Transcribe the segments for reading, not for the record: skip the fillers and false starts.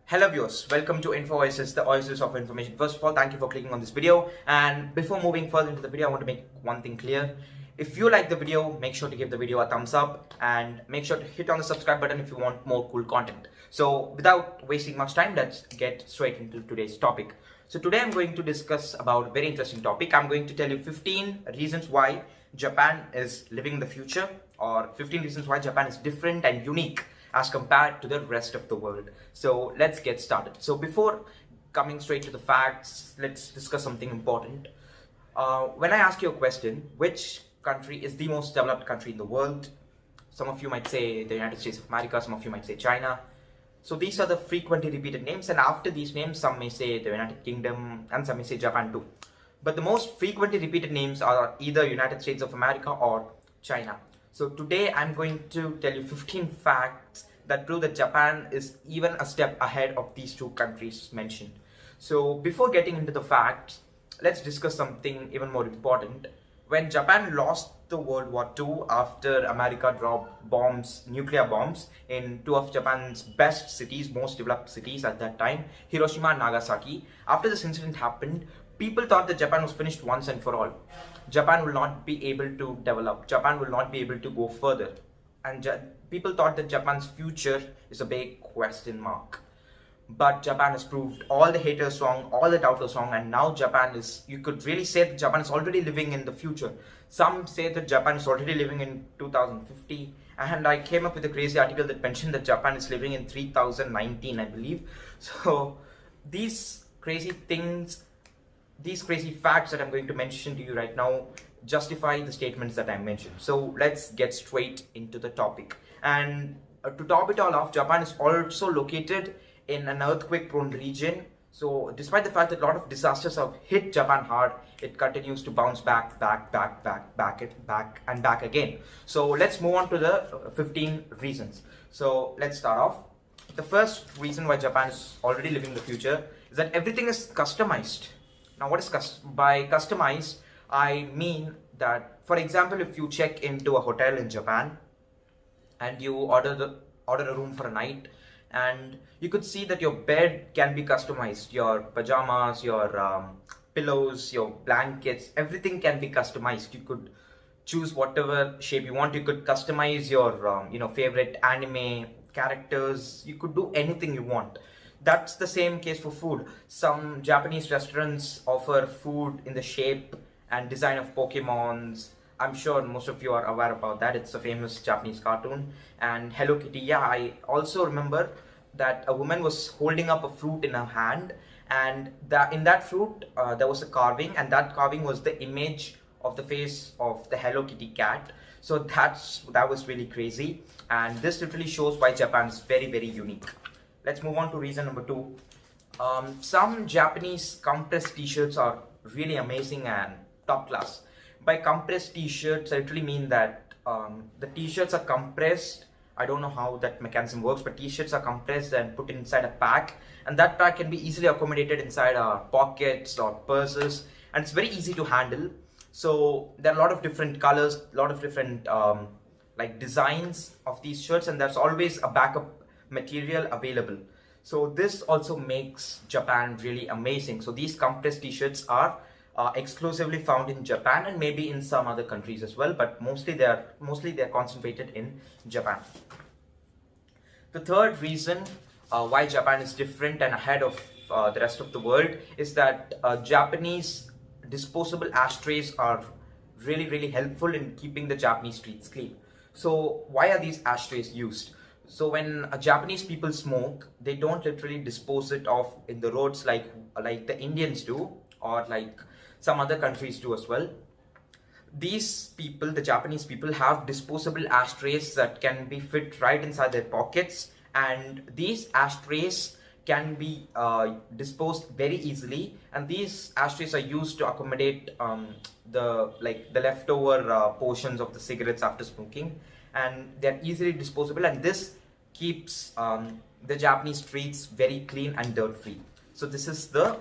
Hello viewers, welcome to Info Oasis, the oasis of information. First of all, thank you for clicking on this video. And before moving further into the video, I want to make one thing clear. If you like the video, make sure to give the video a thumbs up and make sure to hit on the subscribe button if you want more cool content. So without wasting much time, let's get straight into today's topic. So today I'm going to discuss about a very interesting topic. I'm going to tell you 15 reasons why Japan is living the future, or 15 reasons why Japan is different and unique as compared to the rest of the world. So let's get started. So before coming straight to the facts, let's discuss something important. When I ask you a question, which country is the most developed country in the world? Some of you might say the United States of America, some of you might say China. So these are the frequently repeated names, and after these names, some may say the United Kingdom and some may say Japan too. But the most frequently repeated names are either United States of America or China. So today I'm going to tell you 15 facts that prove that Japan is even a step ahead of these two countries mentioned. So before getting into the facts, let's discuss something even more important. When Japan lost the World War II after America dropped nuclear bombs in two of Japan's best cities, most developed cities at that time, Hiroshima and Nagasaki. After this incident happened, people thought that Japan was finished once and for all. Japan will not be able to develop. Japan will not be able to go further. And people thought that Japan's future is a big question mark. But Japan has proved all the haters wrong, all the doubters wrong, and now Japan is, you could really say that Japan is already living in the future. Some say that Japan is already living in 2050, and I came up with a crazy article that mentioned that Japan is living in 3019, I believe. So these crazy things, these crazy facts that I'm going to mention to you right now justify the statements that I mentioned. So let's get straight into the topic. And to top it all off, Japan is also located in an earthquake-prone region. So despite the fact that a lot of disasters have hit Japan hard, it continues to bounce back and back again. So let's move on to the 15 reasons. So let's start off. The first reason why Japan is already living the future is that everything is customized. Now, what is by customized? I mean that, for example, if you check into a hotel in Japan and you order a room for a night, and you could see that your bed can be customized. Your pajamas, your pillows, your blankets, everything can be customized. You could choose whatever shape you want. You could customize your favorite anime characters. You could do anything you want. That's the same case for food. Some Japanese restaurants offer food in the shape and design of Pokemons. I'm sure most of you are aware about that. It's a famous Japanese cartoon. And Hello Kitty, yeah, I also remember that a woman was holding up a fruit in her hand, and in that fruit there was a carving, and that carving was the image of the face of the Hello Kitty cat. So that was really crazy, and this literally shows why Japan is very, very unique. Let's move on to reason number 2. Some Japanese compressed t-shirts are really amazing and top class. By compressed t-shirts, I literally mean that the t-shirts are compressed. I don't know how that mechanism works, but t-shirts are compressed and put inside a pack, and that pack can be easily accommodated inside our pockets or purses, and it's very easy to handle. So there are a lot of different colors, a lot of different like designs of these shirts, and there's always a backup material available. So this also makes Japan really amazing. So these compressed t-shirts are exclusively found in Japan and maybe in some other countries as well, but mostly they're concentrated in Japan. The third reason why Japan is different and ahead of the rest of the world is that Japanese disposable ashtrays are really, really helpful in keeping the Japanese streets clean. So why are these ashtrays used? So when Japanese people smoke, they don't literally dispose it off in the roads like the Indians do, or like some other countries do as well. These people, the Japanese people, have disposable ashtrays that can be fit right inside their pockets, and these ashtrays can be disposed very easily, and these ashtrays are used to accommodate the leftover portions of the cigarettes after smoking, and they're easily disposable, and this keeps the Japanese streets very clean and dirt free. So this is the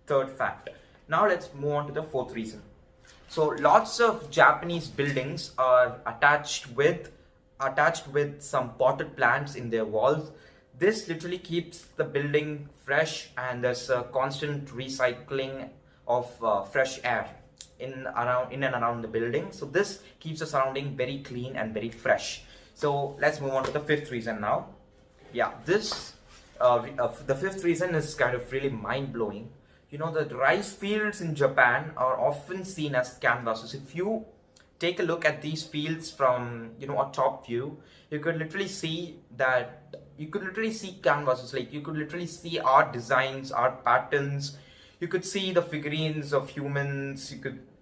third fact. Now let's move on to the fourth reason. So lots of Japanese buildings are attached with some potted plants in their walls. This literally keeps the building fresh, and there's a constant recycling of fresh air in and around the building. So this keeps the surrounding very clean and very fresh. So let's move on to the fifth reason now. Yeah, the fifth reason is kind of really mind-blowing. You know, the rice fields in Japan are often seen as canvases. If you take a look at these fields from, you know, a top view, you could literally see canvases. Like, you could literally see art designs, art patterns. You could see the figurines of humans.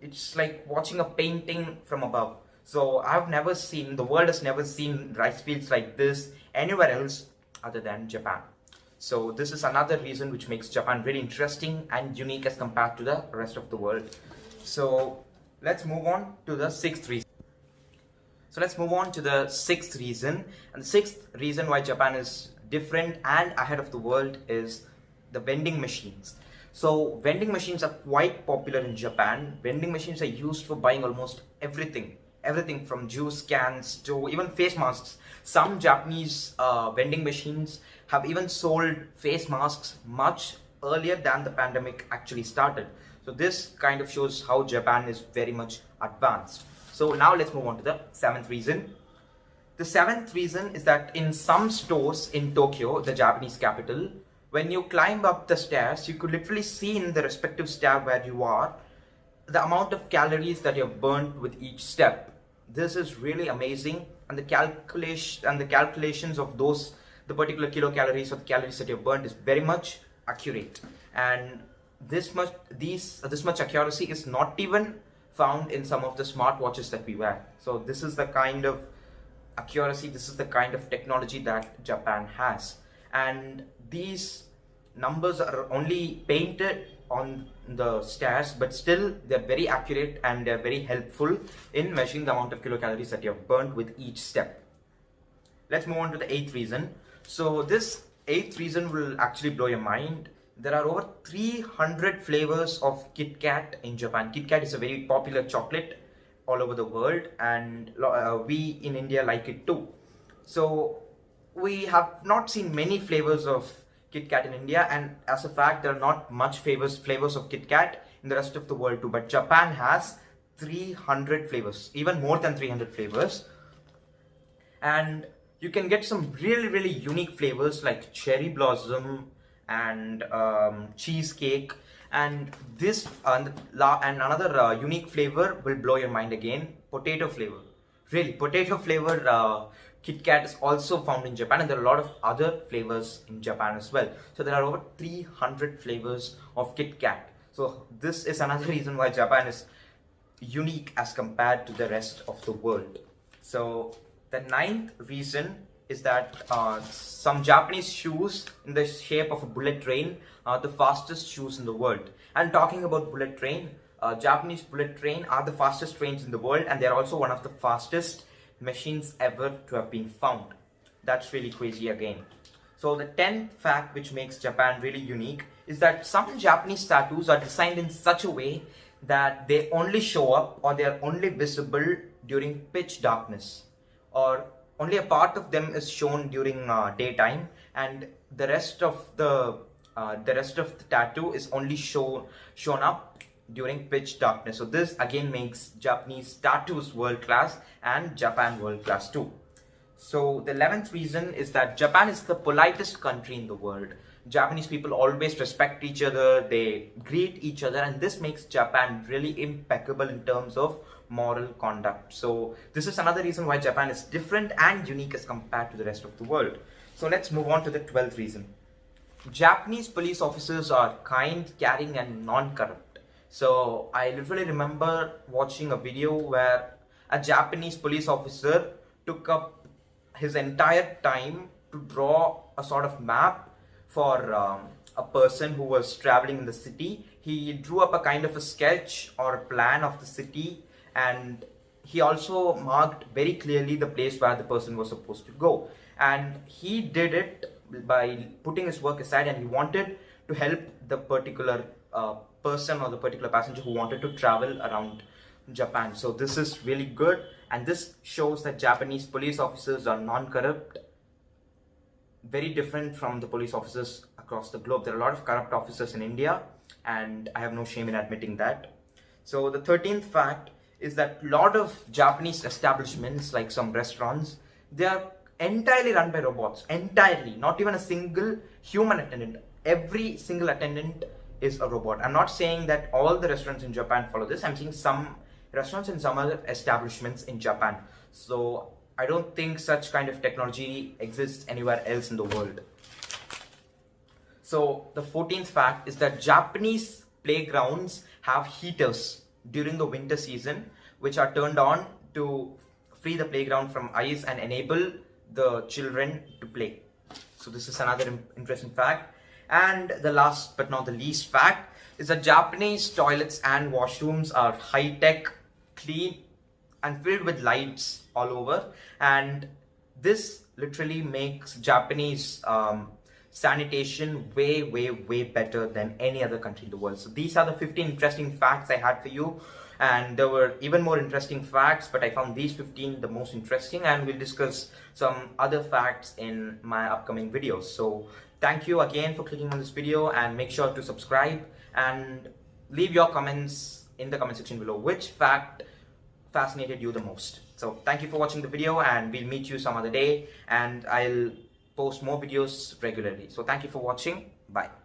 It's like watching a painting from above. So the world has never seen rice fields like this anywhere else other than Japan. So this is another reason which makes Japan very interesting and unique as compared to the rest of the world. So let's move on to the sixth reason. And the sixth reason why Japan is different and ahead of the world is the vending machines. So vending machines are quite popular in Japan. Vending machines are used for buying almost everything from juice cans to even face masks. Some Japanese vending machines have even sold face masks much earlier than the pandemic actually started. So this kind of shows how Japan is very much advanced. So now let's move on to the seventh reason. The seventh reason is that in some stores in Tokyo, the Japanese capital, when you climb up the stairs, you could literally see in the respective stair where you are the amount of calories that you have burnt with each step. This is really amazing, and the calculations of the particular kilocalories or the calories that you have burnt is very much accurate. And this much accuracy is not even found in some of the smartwatches that we wear. So this is the kind of accuracy, this is the kind of technology that Japan has. And these numbers are only painted on the stairs, but still they're very accurate and they're very helpful in measuring the amount of kilocalories that you have burnt with each step. Let's move on to the eighth reason. So this eighth reason will actually blow your mind. There are over 300 flavors of Kit Kat in Japan. Kit Kat is a very popular chocolate all over the world, and we in India like it too. So we have not seen many flavors of Kit Kat in India, and as a fact, there are not much flavors of Kit Kat in the rest of the world too. But Japan has 300 flavors, even more than 300 flavors. And you can get some really unique flavors like cherry blossom and cheesecake, and another unique flavor will blow your mind again: potato flavor. Really, potato flavor Kit Kat is also found in Japan, and there are a lot of other flavors in Japan as well. So there are over 300 flavors of Kit Kat. So this is another reason why Japan is unique as compared to the rest of the world. So the ninth reason is that some Japanese shoes in the shape of a bullet train are the fastest shoes in the world. And talking about bullet train, Japanese bullet train are the fastest trains in the world, and they are also one of the fastest machines ever to have been found. That's really crazy again. So the 10th fact which makes Japan really unique is that some Japanese tattoos are designed in such a way that they only show up, or they are only visible during pitch darkness, or only a part of them is shown during daytime, and the rest of the tattoo is only shown up during pitch darkness. So this again makes Japanese tattoos world class and Japan world class too. So the 11th reason is that Japan is the politest country in the world. Japanese people always respect each other, they greet each other, and this makes Japan really impeccable in terms of moral conduct. So this is another reason why Japan is different and unique as compared to the rest of the world. So let's move on to the 12th reason. Japanese police officers are kind, caring, and non-corrupt. So I literally remember watching a video where a Japanese police officer took up his entire time to draw a sort of map for a person who was traveling in the city. He drew up a kind of a sketch or plan of the city, and he also marked very clearly the place where the person was supposed to go. And he did it by putting his work aside, and he wanted to help the particular person or the particular passenger who wanted to travel around Japan. So this is really good, and this shows that Japanese police officers are non-corrupt, very different from the police officers across the globe. There are a lot of corrupt officers in India, and I have no shame in admitting that. So the 13th fact is that a lot of Japanese establishments, like some restaurants, they are entirely run by robots. Entirely, not even a single human attendant. Every single attendant is a robot. I'm not saying that all the restaurants in Japan follow this. I'm saying some restaurants and some other establishments in Japan. So I don't think such kind of technology exists anywhere else in the world. So the 14th fact is that Japanese playgrounds have heaters during the winter season, which are turned on to free the playground from ice and enable the children to play. So this is another interesting fact. And the last but not the least fact is that Japanese toilets and washrooms are high-tech, clean, and filled with lights all over. And this literally makes Japanese sanitation way better than any other country in the world. So these are the 15 interesting facts I had for you, and there were even more interesting facts, but I found these 15 the most interesting, and we'll discuss some other facts in my upcoming videos. So thank you again for clicking on this video, and make sure to subscribe and leave your comments in the comment section below. Which fact fascinated you the most? So thank you for watching the video, and we'll meet you some other day, and I'll post more videos regularly. So thank you for watching. Bye.